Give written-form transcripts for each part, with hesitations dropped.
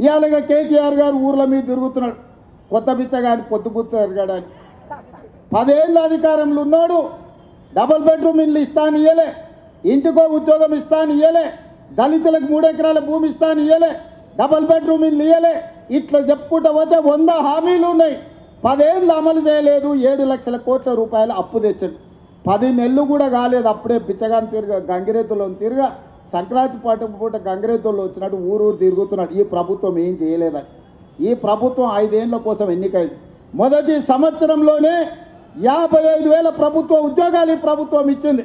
ఇవాళగా కేటీఆర్ గారు ఊర్ల మీద తిరుగుతున్నాడు, కొత్త బిచ్చగాని పొద్దుపుత్తు ఎరగడానికి. 10 ఏళ్ళ అధికారంలో ఉన్నాడు, డబుల్ బెడ్రూమ్ ఇల్లు ఇస్తాను ఇయ్యలే, ఇంటికో ఉద్యోగం ఇస్తాను ఇయ్యలే, దళితులకు 3 ఎకరాల భూమి ఇస్తాను ఇయ్యలే, డబుల్ బెడ్రూమ్ ఇల్లు ఇయ్యలే. ఇట్లా చెప్పుకుంటూ పోతే 100 హామీలు ఉన్నాయి. 10 ఏళ్ళు అమలు చేయలేదు. 7 లక్షల కోట్ల రూపాయలు అప్పు తెచ్చాడు. 10 నెలలు కూడా కాలేదు, అప్పుడే బిచ్చగాని తిరగ గంగిరేతుల్లో తిరగ సంక్రాంతి పూట గంగిరేతుల్లో వచ్చినట్టు ఊరు తిరుగుతున్నాడు. ఈ ప్రభుత్వం ఏం చేయలేదని. ఈ ప్రభుత్వం 5 ఏళ్ల కోసం ఎన్నికైంది. మొదటి సంవత్సరంలోనే 55,000 ప్రభుత్వ ఉద్యోగాలు ఈ ప్రభుత్వం ఇచ్చింది.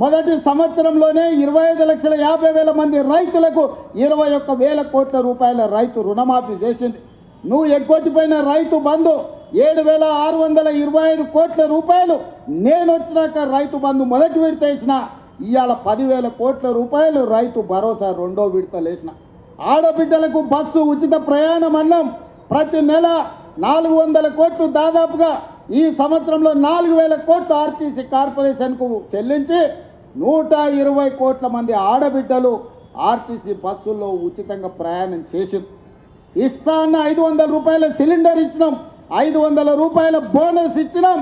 మొదటి సంవత్సరంలోనే 25,50,000 మంది రైతులకు 21,000 కోట్ల రూపాయల రైతు రుణమాఫీ చేసింది. నువ్వు ఎగ్గొట్టిపోయిన రైతు బంధు 7,625 కోట్ల రూపాయలు నేను వచ్చినాక రైతు బంధు మొదటి విడత వేసిన. ఇవాళ 10,000 కోట్ల రూపాయలు రైతు భరోసా 2వ విడతలు వేసిన. ఆడబిడ్డలకు బస్సు ఉచిత ప్రయాణం అన్నం ప్రతి నెల 400 కోట్లు, దాదాపుగా ఈ సంవత్సరంలో 4,000 కోట్లు ఆర్టీసీ కార్పొరేషన్కు చెల్లించి 120 కోట్ల మంది ఆడబిడ్డలు ఆర్టీసీ బస్సుల్లో ఉచితంగా ప్రయాణం చేసింది. ఇస్తా అన్న 500 రూపాయల సిలిండర్ ఇచ్చినాం, 500 రూపాయల బోనస్ ఇచ్చినాం.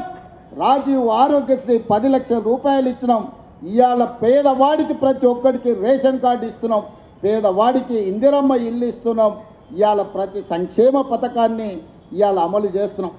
రాజీవ్ ఆరోగ్యశ్రీ 10 లక్షల రూపాయలు ఇచ్చినాం. ఇవాళ పేదవాడికి ప్రతి ఒక్కడికి రేషన్ కార్డు ఇస్తున్నాం, పేదవాడికి ఇందిరమ్మ ఇల్లు ఇస్తున్నాం. ఇవాళ ప్రతి సంక్షేమ పథకాన్ని ఇవాళ అమలు చేస్తున్నాం.